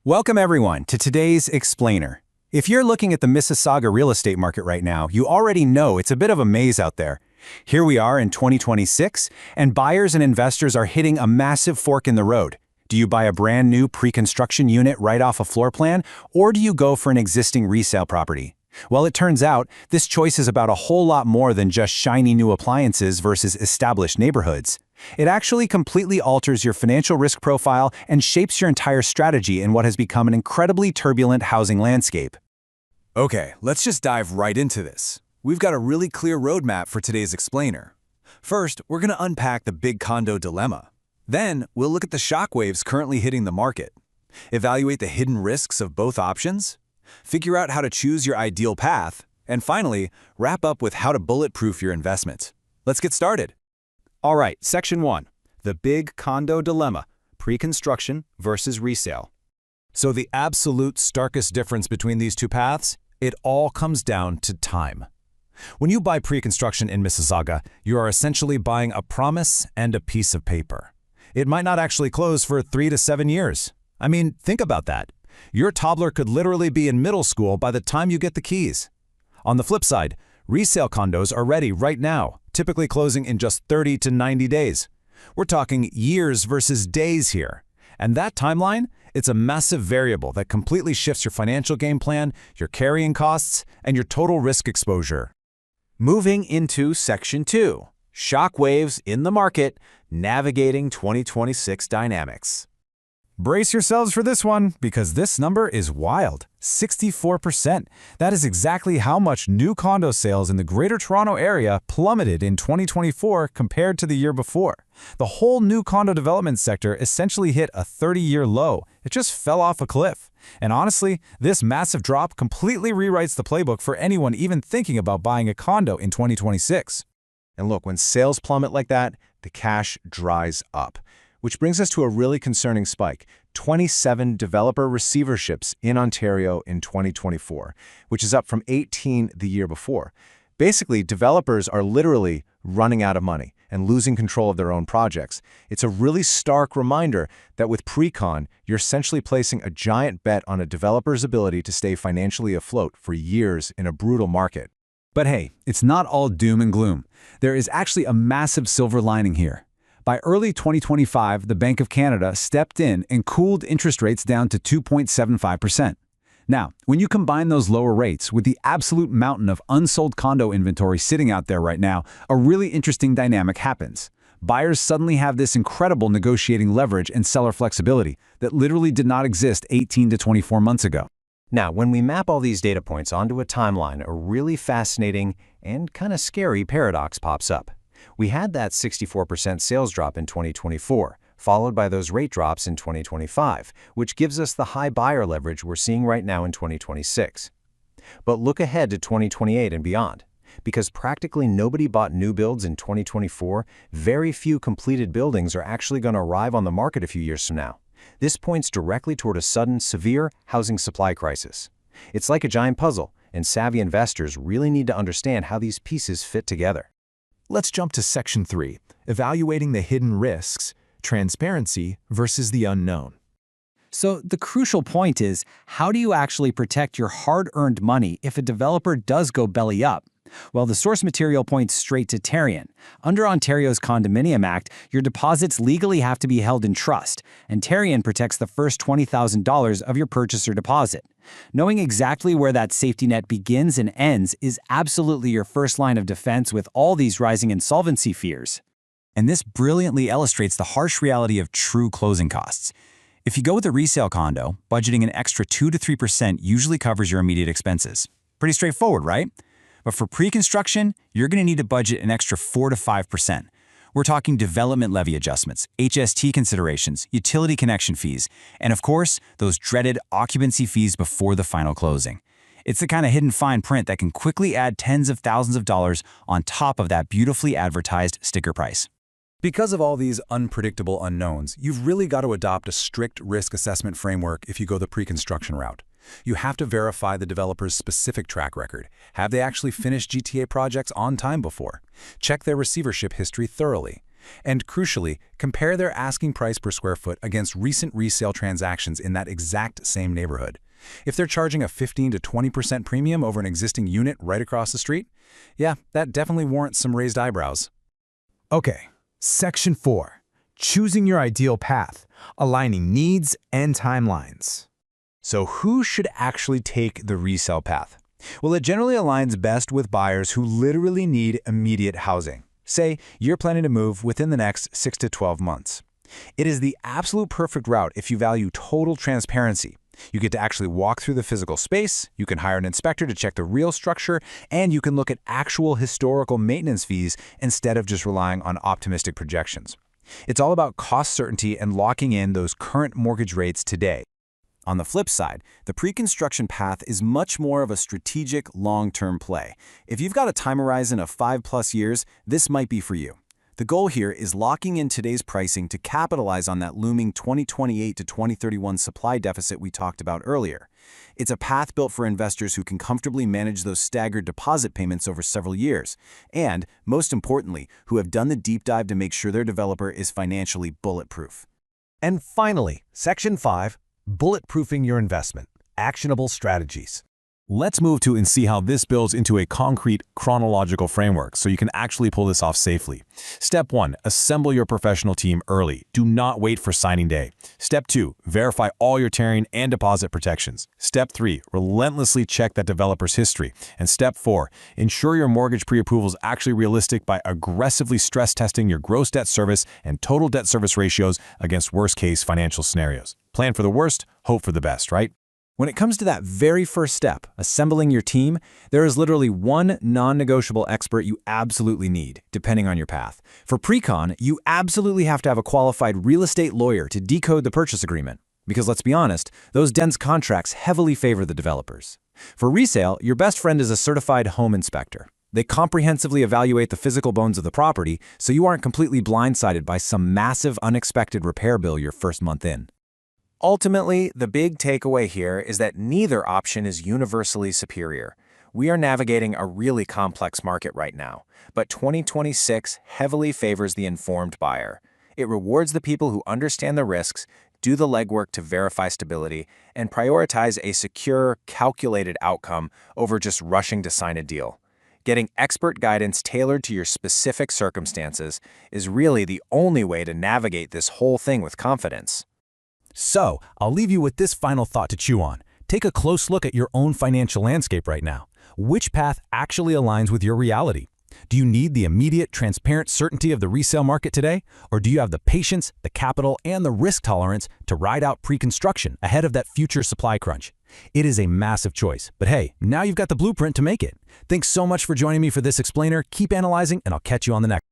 Welcome everyone to today's Explainer. If you're looking at the Mississauga real estate market right now, you already know it's a bit of a maze out there. Here we are in 2026, and buyers and investors are hitting a massive fork in the road. Do you buy a brand new pre-construction unit right off a floor plan, or do you go for an existing resale property? Well, it turns out this choice is about a whole lot more than just shiny new appliances versus established neighborhoods. It actually completely alters your financial risk profile and shapes your entire strategy in what has become an incredibly turbulent housing landscape. Okay, let's just dive right into this. We've got a really clear roadmap for today's Explainer. First, we're going to unpack the big condo dilemma. Then, we'll look at the shockwaves currently hitting the market, evaluate the hidden risks of both options, figure out how to choose your ideal path, and finally, wrap up with how to bulletproof your investment. Let's get started. All right, Section 1. The big condo dilemma, pre-construction versus resale. So the absolute starkest difference between these two paths, it all comes down to time. When you buy pre-construction in Mississauga, you are essentially buying a promise and a piece of paper. It might not actually close for 3 to 7 years. I mean, think about that. Your toddler could literally be in middle school by the time you get the keys. On the flip side, resale condos are ready right now, typically closing in just 30 to 90 days. We're talking years versus days here. And that timeline, it's a massive variable that completely shifts your financial game plan, your carrying costs, and your total risk exposure. Moving into Section 2. Shockwaves in the market, navigating 2026 dynamics. Brace yourselves for this one, because this number is wild. 64%. That is exactly how much new condo sales in the Greater Toronto Area plummeted in 2024 compared to the year before. The whole new condo development sector essentially hit a 30-year low. It just fell off a cliff. And honestly, this massive drop completely rewrites the playbook for anyone even thinking about buying a condo in 2026. And look, when sales plummet like that, the cash dries up. Which brings us to a really concerning spike, 27 developer receiverships in Ontario in 2024, which is up from 18 the year before. Basically, developers are literally running out of money and losing control of their own projects. It's a really stark reminder that with pre-con, you're essentially placing a giant bet on a developer's ability to stay financially afloat for years in a brutal market. But hey, it's not all doom and gloom. There is actually a massive silver lining here. By early 2025, the Bank of Canada stepped in and cooled interest rates down to 2.75%. Now, when you combine those lower rates with the absolute mountain of unsold condo inventory sitting out there right now, a really interesting dynamic happens. Buyers suddenly have this incredible negotiating leverage and seller flexibility that literally did not exist 18 to 24 months ago. Now, when we map all these data points onto a timeline, a really fascinating and kind of scary paradox pops up. We had that 64% sales drop in 2024, followed by those rate drops in 2025, which gives us the high buyer leverage we're seeing right now in 2026. But look ahead to 2028 and beyond. Because practically nobody bought new builds in 2024, very few completed buildings are actually going to arrive on the market a few years from now. This points directly toward a sudden, severe housing supply crisis. It's like a giant puzzle, and savvy investors really need to understand how these pieces fit together. Let's jump to Section 3, evaluating the hidden risks, transparency versus the unknown. So the crucial point is, how do you actually protect your hard-earned money if a developer does go belly up? Well, the source material points straight to Tarion. Under Ontario's Condominium Act, your deposits legally have to be held in trust, and Tarion protects the first $20,000 of your purchaser deposit. Knowing exactly where that safety net begins and ends is absolutely your first line of defense with all these rising insolvency fears. And this brilliantly illustrates the harsh reality of true closing costs. If you go with a resale condo, budgeting an extra 2 to 3% usually covers your immediate expenses. Pretty straightforward, right? But for pre-construction, you're going to need to budget an extra 4 to 5%. We're talking development levy adjustments, HST considerations, utility connection fees, and of course, those dreaded occupancy fees before the final closing. It's the kind of hidden fine print that can quickly add tens of thousands of dollars on top of that beautifully advertised sticker price. Because of all these unpredictable unknowns, you've really got to adopt a strict risk assessment framework if you go the pre-construction route. You have to verify the developer's specific track record. Have they actually finished GTA projects on time before? Check their receivership history thoroughly. And crucially, compare their asking price per square foot against recent resale transactions in that exact same neighborhood. If they're charging a 15 to 20% premium over an existing unit right across the street, yeah, that definitely warrants some raised eyebrows. Okay, Section 4. Choosing your ideal path, aligning needs and timelines. So who should actually take the resale path? Well, it generally aligns best with buyers who literally need immediate housing. Say you're planning to move within the next 6 to 12 months. It is the absolute perfect route if you value total transparency. You get to actually walk through the physical space, you can hire an inspector to check the real structure, and you can look at actual historical maintenance fees instead of just relying on optimistic projections. It's all about cost certainty and locking in those current mortgage rates today. On the flip side, the pre-construction path is much more of a strategic, long-term play. If you've got a time horizon of 5+ years, this might be for you. The goal here is locking in today's pricing to capitalize on that looming 2028 to 2031 supply deficit we talked about earlier. It's a path built for investors who can comfortably manage those staggered deposit payments over several years, and, most importantly, who have done the deep dive to make sure their developer is financially bulletproof. And finally, Section 5. Bulletproofing your investment. Actionable strategies. Let's move to and see how this builds into a concrete, chronological framework so you can actually pull this off safely. Step 1. Assemble your professional team early. Do not wait for signing day. Step 2. Verify all your tearing and deposit protections. Step 3. Relentlessly check that developer's history. And Step 4. Ensure your mortgage pre-approval is actually realistic by aggressively stress testing your gross debt service and total debt service ratios against worst-case financial scenarios. Plan for the worst, hope for the best, right? When it comes to that very first step, assembling your team, there is literally one non-negotiable expert you absolutely need, depending on your path. For pre-con, you absolutely have to have a qualified real estate lawyer to decode the purchase agreement. Because let's be honest, those dense contracts heavily favor the developers. For resale, your best friend is a certified home inspector. They comprehensively evaluate the physical bones of the property so you aren't completely blindsided by some massive unexpected repair bill your first month in. Ultimately, the big takeaway here is that neither option is universally superior. We are navigating a really complex market right now, but 2026 heavily favors the informed buyer. It rewards the people who understand the risks, do the legwork to verify stability, and prioritize a secure, calculated outcome over just rushing to sign a deal. Getting expert guidance tailored to your specific circumstances is really the only way to navigate this whole thing with confidence. So, I'll leave you with this final thought to chew on. Take a close look at your own financial landscape right now. Which path actually aligns with your reality? Do you need the immediate, transparent certainty of the resale market today? Or do you have the patience, the capital, and the risk tolerance to ride out pre-construction ahead of that future supply crunch? It is a massive choice, but hey, now you've got the blueprint to make it. Thanks so much for joining me for this explainer. Keep analyzing, and I'll catch you on the next.